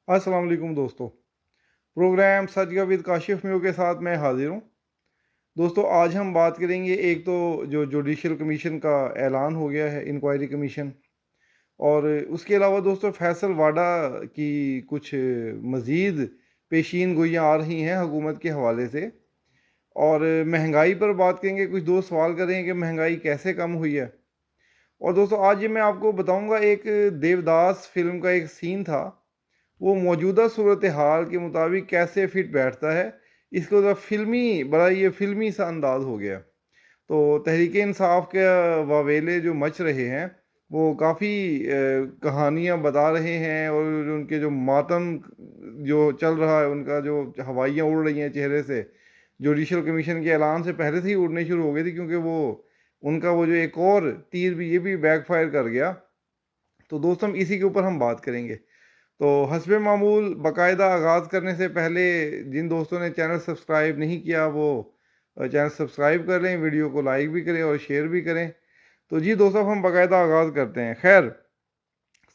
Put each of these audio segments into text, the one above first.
अस्सलाम वालेकुम दोस्तों। प्रोग्राम सच का विद काशिफ म्यू के साथ मैं हाजिर हूँ। दोस्तों, आज हम बात करेंगे, एक तो जो जुडिशल कमीशन का ऐलान हो गया है, इंक्वायरी कमीशन, और उसके अलावा दोस्तों फैसल वाडा की कुछ मज़ीद पेशीन गोइयाँ आ रही हैं हुकूमत के हवाले से। और महंगाई पर बात करेंगे, कुछ दोस्त सवाल करेंगे कि महंगाई कैसे कम हुई है। और दोस्तों, आज ये मैं आपको बताऊंगा, एक देवदास फिल्म का एक सीन था, वो मौजूदा सूरत हाल के मुताबिक कैसे फिट बैठता है। इसको तो फिल्मी, बड़ा ये फिल्मी सा अंदाज हो गया। तो तहरीक इंसाफ के वावेले जो मच रहे हैं, वो काफ़ी कहानियाँ बता रहे हैं, और जो उनके जो मातम जो चल रहा है, उनका जो हवाइयाँ उड़ रही हैं चेहरे से, जुडिशल कमीशन के ऐलान से पहले से ही उड़नी शुरू हो गई थी, क्योंकि वो उनका वो जो एक और तीर भी, ये भी बैकफायर कर गया। तो दोस्तों, इसी के ऊपर हम बात करेंगे। तो हस्बे मामूल बाकायदा आगाज़ करने से पहले जिन दोस्तों ने चैनल सब्सक्राइब नहीं किया, वो चैनल सब्सक्राइब कर लें, वीडियो को लाइक भी करें और शेयर भी करें। तो जी दोस्तों, हम बाकायदा आगाज़ करते हैं। खैर,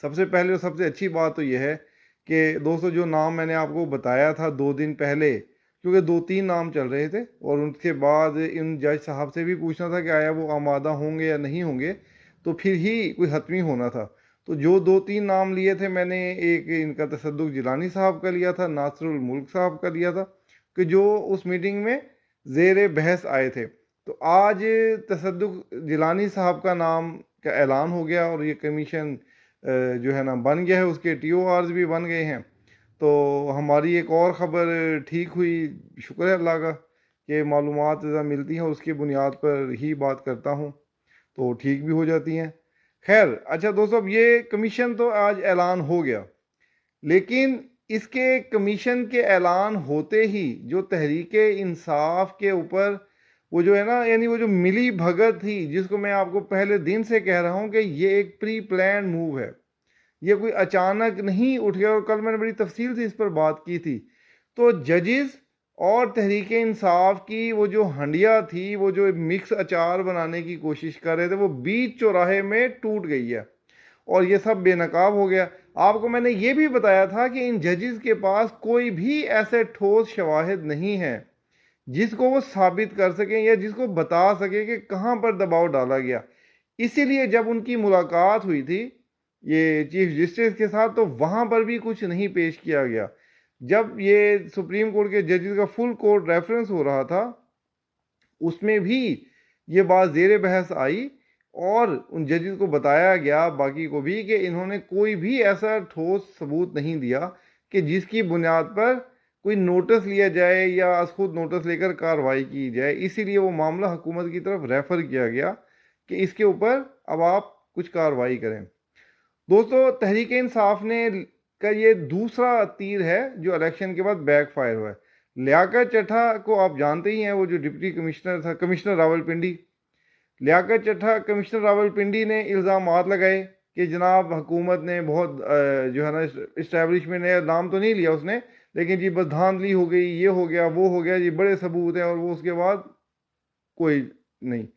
सबसे पहले और सबसे अच्छी बात तो यह है कि दोस्तों, जो नाम मैंने आपको बताया था 2 दिन पहले, क्योंकि 2-3 नाम चल रहे थे, और उसके बाद इन जज साहब से भी पूछना था कि आया वो आमादा होंगे या नहीं होंगे, तो फिर ही कोई हतमी होना था। तो जो 2-3 नाम लिए थे मैंने, एक इनका तसद्दुक जिलानी साहब का लिया था, नासरुल मुल्क साहब का लिया था, कि जो उस मीटिंग में ज़ेर बहस आए थे। तो आज तसद्दुक जिलानी साहब का नाम का ऐलान हो गया, और ये कमीशन जो है ना बन गया है, उसके TORs भी बन गए हैं। तो हमारी एक और ख़बर ठीक हुई, शुक्र है अल्लाह का, कि मालूमात ज़्यादा मिलती हैं, उसकी बुनियाद पर ही बात करता हूँ, तो ठीक भी हो जाती हैं। खैर, अच्छा दोस्तों, अब ये कमीशन तो आज ऐलान हो गया, लेकिन इसके कमीशन के ऐलान होते ही जो तहरीक इंसाफ के ऊपर वो जो है ना, यानी वो जो मिली भगत थी, जिसको मैं आपको पहले दिन से कह रहा हूँ कि ये एक प्री प्लान मूव है, ये कोई अचानक नहीं उठ गया। और कल मैंने बड़ी तफसील से इस पर बात की थी। तो जजेस और तहरीक इंसाफ की वो जो हंडिया थी, वो जो मिक्स अचार बनाने की कोशिश कर रहे थे, वो बीच चौराहे में टूट गई है, और ये सब बेनकाब हो गया। आपको मैंने ये भी बताया था कि इन जजेस के पास कोई भी ऐसे ठोस शवाहिद नहीं है जिसको वो साबित कर सकें, या जिसको बता सके कि कहाँ पर दबाव डाला गया। इसीलिए जब उनकी मुलाकात हुई थी ये चीफ जस्टिस के साथ, तो वहाँ पर भी कुछ नहीं पेश किया गया। जब ये सुप्रीम कोर्ट के जजेस का फुल कोर्ट रेफरेंस हो रहा था, उसमें भी ये बात ज़ेर बहस आई, और उन जजेस को बताया गया, बाकी को भी, कि इन्होंने कोई भी ऐसा ठोस सबूत नहीं दिया कि जिसकी बुनियाद पर कोई नोटिस लिया जाए या खुद नोटिस लेकर कार्रवाई की जाए। इसीलिए वो मामला हुकूमत की तरफ रेफ़र किया गया कि इसके ऊपर अब आप कुछ कार्रवाई करें। दोस्तों, तहरीक इंसाफ ने का ये दूसरा तीर है जो इलेक्शन के बाद बैकफायर हुआ है। लियाकत चड्ढा को आप जानते ही हैं, वो जो डिप्टी कमिश्नर था, कमिश्नर रावलपिंडी। लियाकत चड्ढा कमिश्नर रावलपिंडी ने इल्ज़ामात लगाए कि जनाब हुकूमत ने बहुत जो है ना, इस्टेब्लिशमेंट ने, नाम तो नहीं लिया उसने, लेकिन जी बस धांधली हो गई, ये हो गया, वो हो गया, ये बड़े सबूत हैं, और वो उसके बाद कोई नहीं।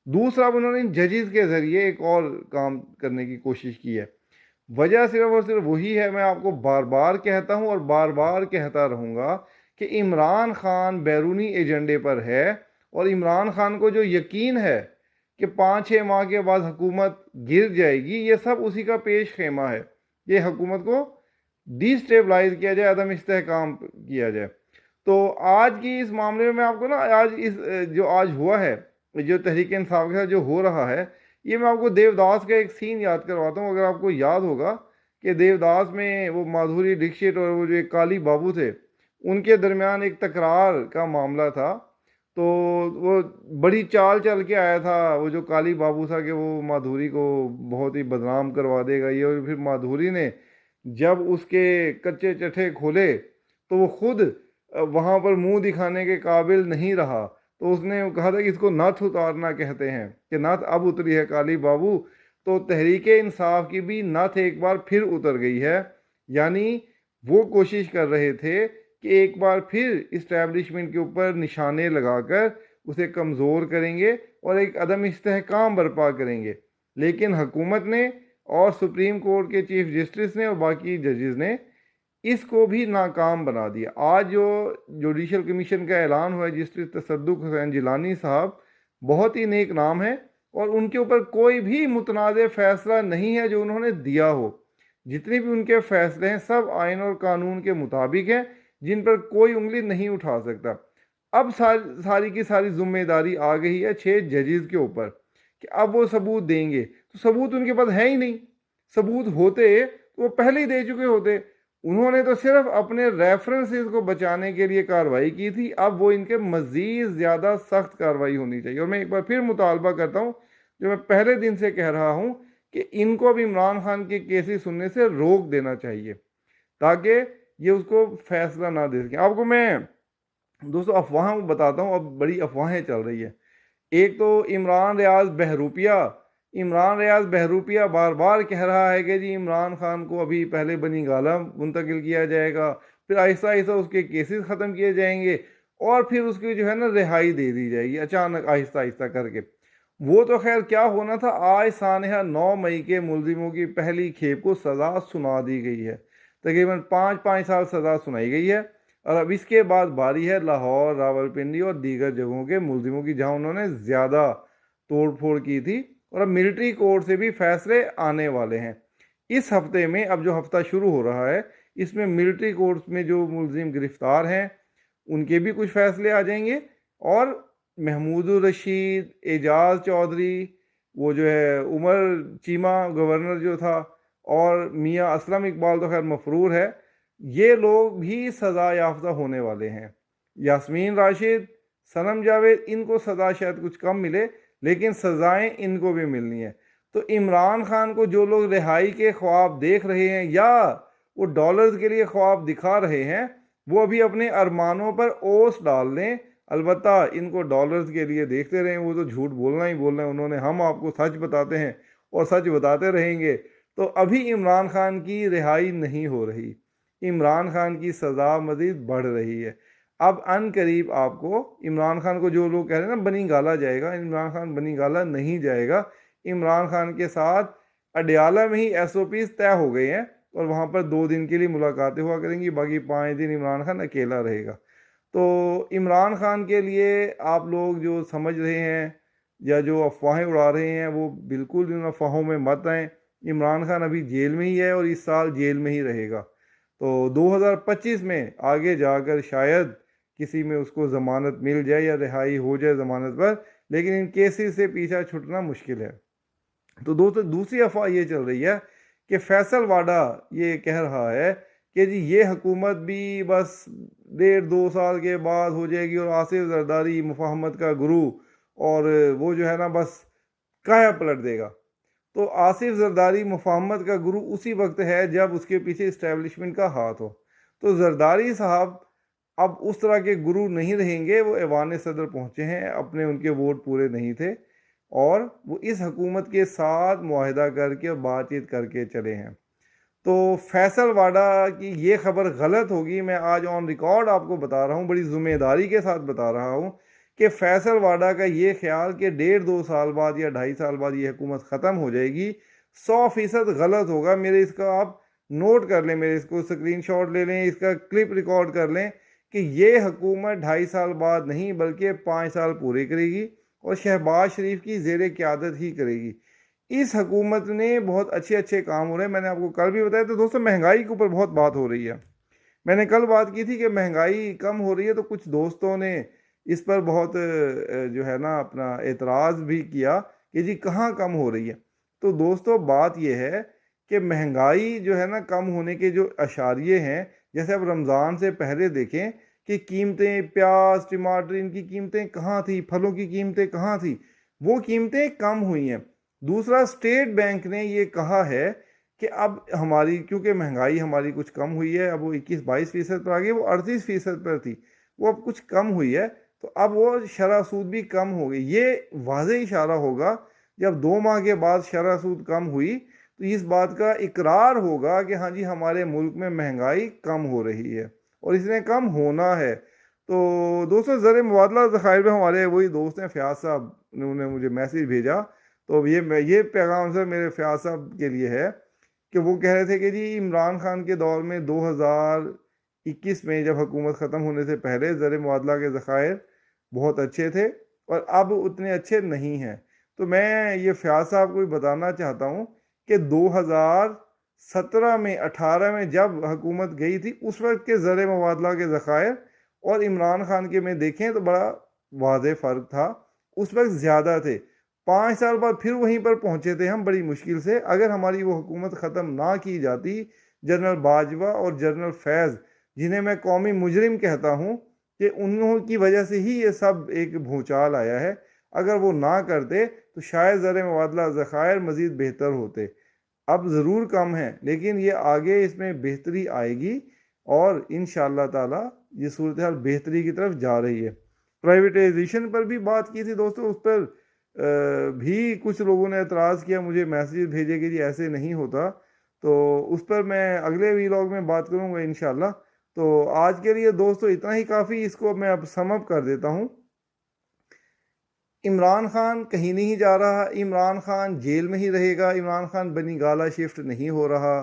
दूसरा, अब उन्होंने जजेस के ज़रिए एक और काम करने की कोशिश की है। वजह सिर्फ और सिर्फ वही है, मैं आपको बार बार कहता हूँ और बार बार कहता रहूँगा, कि इमरान खान बैरूनी एजेंडे पर है, और इमरान खान को जो यकीन है कि 5-6 माह के बाद हुकूमत गिर जाएगी, ये सब उसी का पेश खेमा है। ये हुकूमत को डिस्टेबलाइज किया जाए, अदम इस्तेहकाम किया जाए। तो आज की इस मामले में मैं आपको ना, आज इस जो आज हुआ है, जो तहरीक इंसाफ के साथ जो हो रहा है, ये मैं आपको देवदास का एक सीन याद करवाता हूँ। अगर आपको याद होगा कि देवदास में वो माधुरी दीक्षित और वो जो एक काली बाबू थे, उनके दरमियान एक तकरार का मामला था। तो वो बड़ी चाल चल के आया था, वो जो काली बाबू था, कि वो माधुरी को बहुत ही बदनाम करवा देगा ये। और फिर माधुरी ने जब उसके कच्चे चट्टे खोले, तो वो खुद वहाँ पर मुंह दिखाने के काबिल नहीं रहा। तो उसने कहा था कि इसको नथ उतारना कहते हैं, कि नथ अब उतरी है काली बाबू। तो तहरीक इंसाफ की भी नथ एक बार फिर उतर गई है। यानी वो कोशिश कर रहे थे कि एक बार फिर इस्टेब्लिशमेंट के ऊपर निशाने लगाकर उसे कमज़ोर करेंगे और एक अदम इस्तेहकाम बर्पा करेंगे। लेकिन हुकूमत ने और सुप्रीम कोर्ट के चीफ जस्टिस ने और बाकी जजेस ने इसको भी नाकाम बना दिया। आज जो जुडिशल कमीशन का ऐलान हुआ है, जस्टिस तसद्दुक़ हुसैन जिलानी साहब बहुत ही नेक नाम है, और उनके ऊपर कोई भी मुतनाज़ फ़ैसला नहीं है जो उन्होंने दिया हो। जितने भी उनके फ़ैसले हैं सब आइन और कानून के मुताबिक हैं, जिन पर कोई उंगली नहीं उठा सकता। अब सारी की सारी जिम्मेदारी आ गई है 6 जजेस के ऊपर कि अब वो सबूत देंगे। तो सबूत उनके पास है ही नहीं। सबूत होते तो वो पहले ही दे चुके होते। उन्होंने तो सिर्फ अपने रेफरेंसेस को बचाने के लिए कार्रवाई की थी। अब वो इनके मज़ीद ज़्यादा सख्त कार्रवाई होनी चाहिए। और मैं एक बार फिर मुतालबा करता हूँ, जो मैं पहले दिन से कह रहा हूँ, कि इनको अब इमरान खान के केसेस सुनने से रोक देना चाहिए, ताकि ये उसको फैसला ना दे सकें। आपको मैं दोस्तों अफवाह बताता हूँ, अब बड़ी अफवाहें चल रही है। एक तो इमरान रियाज बहरूपिया बार बार कह रहा है कि जी इमरान खान को अभी पहले बनी गाला मुंतकिल किया जाएगा, फिर आहिस्ता आहिस्ता उसके केसेस ख़त्म किए जाएंगे, और फिर उसकी जो है ना रिहाई दे दी जाएगी अचानक आहिस्ता आहिस्ता करके। वो तो खैर क्या होना था, आज सानहा 9 मई के मुलजिमों की पहली खेप को सज़ा सुना दी गई है। तकरीबन 5-5 साल सज़ा सुनाई गई है, और अब इसके बाद बारी है लाहौर, रावलपिंडी और दीगर जगहों के मुलजिमों की, जहां उन्होंने ज़्यादा तोड़ फोड़ की थी। और अब मिलिट्री कोर्ट से भी फैसले आने वाले हैं इस हफ्ते में। अब जो हफ्ता शुरू हो रहा है, इसमें मिलिट्री कोर्ट में जो मुलजिम गिरफ्तार हैं उनके भी कुछ फैसले आ जाएंगे। और महमूदुर रशीद, एजाज चौधरी, वो जो है उमर चीमा गवर्नर जो था, और मियाँ असलम इकबाल तो खैर मफरूर है, ये लोग भी सज़ा याफ्ता होने वाले हैं। यास्मीन राशिद, सनम जावेद, इनको सज़ा शायद कुछ कम मिले, लेकिन सज़ाएं इनको भी मिलनी है। तो इमरान खान को जो लोग रिहाई के ख्वाब देख रहे हैं, या वो डॉलर्स के लिए ख्वाब दिखा रहे हैं, वो अभी अपने अरमानों पर ओस डाल लें। अलबत्ता इनको डॉलर्स के लिए देखते रहें, वो तो झूठ बोलना ही बोलना है उन्होंने। हम आपको सच बताते हैं और सच बताते रहेंगे। तो अभी इमरान खान की रिहाई नहीं हो रही, इमरान खान की सज़ा मज़ीद बढ़ रही है। अब अन करीब आपको इमरान खान को, जो लोग कह रहे हैं ना बनी गाला जाएगा, इमरान खान बनी गाला नहीं जाएगा। इमरान खान के साथ अडयाला में ही SOPs तय हो गए हैं, और वहाँ पर 2 दिन के लिए मुलाकातें हुआ करेंगी, बाकी 5 दिन इमरान खान अकेला रहेगा। तो इमरान खान के लिए आप लोग जो समझ रहे हैं या जो अफवाहें उड़ा रहे हैं, वो बिल्कुल इन अफवाहों में मत आएँ। इमरान खान अभी जेल में ही है और इस साल जेल में ही रहेगा। तो 2025 में आगे जाकर शायद किसी में उसको ज़मानत मिल जाए या रिहाई हो जाए ज़मानत पर, लेकिन इन केसेस से पीछा छुटना मुश्किल है। तो दोस्तों दूसरी अफवाह ये चल रही है कि फैसल वाडा ये कह रहा है कि जी ये हुकूमत भी बस 1.5-2 साल के बाद हो जाएगी, और आसिफ जरदारी मुफाहमत का गुरु, और वो जो है ना बस काया पलट देगा। तो आसिफ जरदारी मुफाहमत का गुरु उसी वक्त है जब उसके पीछे इस्टेब्लिशमेंट का हाथ हो। तो जरदारी साहब अब उस तरह के गुरु नहीं रहेंगे। वो ऐवान सदर पहुँचे हैं, अपने उनके वोट पूरे नहीं थे, और वो इस हुकूमत के साथ मुआहदा करके और बातचीत करके चले हैं। तो फैसल वाडा की ये खबर गलत होगी। मैं आज ऑन रिकॉर्ड आपको बता रहा हूँ, बड़ी ज़िम्मेदारी के साथ बता रहा हूँ, कि फैसल वाडा का ये ख्याल कि 1.5-2 साल बाद या 2.5 साल बाद ये हुकूमत ख़त्म हो जाएगी, 100% गलत होगा। मेरे इसका आप नोट कर लें, मेरे इसको स्क्रीनशॉट ले लें, इसका क्लिप रिकॉर्ड कर लें कि ये हुकूमत 2.5 साल बाद नहीं बल्कि 5 साल पूरे करेगी, और शहबाज शरीफ की ज़ेर क़यादत ही करेगी। इस हुकूमत ने बहुत अच्छे अच्छे काम हो रहे हैं। मैंने आपको कल भी बताया। तो दोस्तों महंगाई के ऊपर बहुत बात हो रही है। मैंने कल बात की थी कि महंगाई कम हो रही है, तो कुछ दोस्तों ने इस पर बहुत जो है ना अपना एतराज़ भी किया कि जी कहाँ कम हो रही है। तो दोस्तों बात यह है कि महंगाई जो है ना कम होने के जो अशारिये हैं, जैसे अब रमज़ान से पहले देखें कि कीमतें, प्याज, टमाटर, इनकी कीमतें कहाँ थी, फलों की कीमतें कहाँ थी, वो कीमतें कम हुई हैं। दूसरा, स्टेट बैंक ने ये कहा है कि अब हमारी, क्योंकि महंगाई हमारी कुछ कम हुई है, अब वो 21-22% पर आ गई, वो 38% पर थी, वो अब कुछ कम हुई है, तो अब वो शरह सूद भी कम हो गई। ये वाज़ेह इशारा होगा, जब 2 माह के बाद शरह सूद कम हुई तो इस बात का इकरार होगा कि हाँ जी हमारे मुल्क में महंगाई कम हो रही है, और इसने कम होना है। तो दोस्तों ज़र मुबादला ज़खायर में हमारे वही दोस्त हैं फ़याज़ साहब, उन्होंने मुझे मैसेज भेजा। तो ये पैगाम सर मेरे फ़याज़ साहब के लिए है कि वो कह रहे थे कि जी इमरान खान के दौर में 2021 में जब हुकूमत ख़त्म होने से पहले ज़र मुआदला के ज़खायर बहुत अच्छे थे और अब उतने अच्छे नहीं हैं। तो मैं ये फ़याज़ साहब को भी बताना चाहता हूँ कि 2017 में 18 में जब हुकूमत गई थी उस वक्त के ज़र मुआदला के ज़खायर और इमरान खान के में देखें तो बड़ा वाज़ेह फ़र्क था। उस वक्त ज़्यादा थे। 5 साल बाद फिर वहीं पर पहुंचे थे हम बड़ी मुश्किल से। अगर हमारी वो हुकूमत ख़त्म ना की जाती, जनरल बाजवा और जनरल फैज़, जिन्हें मैं कौमी मुजरिम कहता हूँ, कि उन्हों की वजह से ही ये सब एक भूचाल आया है। अगर वो ना करते तो शायद ज़र मुबादला ज़खायर मज़ीद बेहतर होते। अब ज़रूर कम है लेकिन ये आगे इसमें बेहतरी आएगी और इंशाअल्लाह ताला ये सूरत हाल बेहतरी की तरफ जा रही है। प्राइवेटाइजेशन पर भी बात की थी दोस्तों, उस पर भी कुछ लोगों ने एतराज़ किया, मुझे मैसेज भेजे कि जी ऐसे नहीं होता। तो उस पर मैं अगले वीलॉग में बात करूँगा इंशाअल्लाह। तो आज के लिए दोस्तों इतना ही काफ़ी, इसको मैं अब सम अप कर देता हूँ। इमरान खान कहीं नहीं जा रहा, इमरान खान जेल में ही रहेगा, इमरान खान बनी गाला शिफ्ट नहीं हो रहा।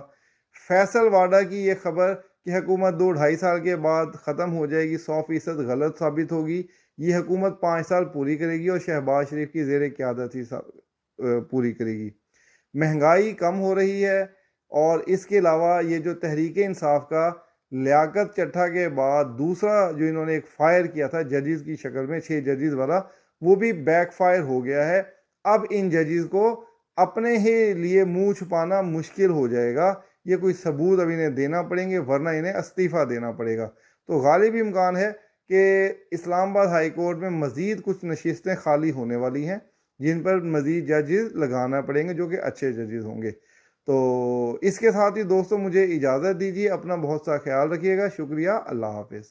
फैसल वाडा की ये खबर कि हुकूमत 2-2.5 साल के बाद ख़त्म हो जाएगी 100% गलत साबित होगी। ये हुकूमत 5 साल पूरी करेगी और शहबाज शरीफ की ज़ेर क़यादत ही पूरी करेगी। महंगाई कम हो रही है और इसके अलावा ये जो तहरीक इंसाफ का लियाकत चट्ठा के बाद दूसरा जो इन्होंने एक फायर किया था जजेस की शक्ल में 6 जजेस वाला, वो भी बैकफायर हो गया है। अब इन जजेस को अपने ही लिए मुंह छुपाना मुश्किल हो जाएगा। ये कोई सबूत अब इन्हें देना पड़ेंगे वरना इन्हें इस्तीफ़ा देना पड़ेगा। तो गालिब इम्कान है कि इस्लामाबाद हाई कोर्ट में मज़ीद कुछ नशिस्तें खाली होने वाली हैं जिन पर मज़ीद जजेस लगाना पड़ेंगे जो कि अच्छे जजेस होंगे। तो इसके साथ ही दोस्तों मुझे इजाज़त दीजिए। अपना बहुत सा ख्याल रखिएगा। शुक्रिया। अल्लाह हाफ़िज़।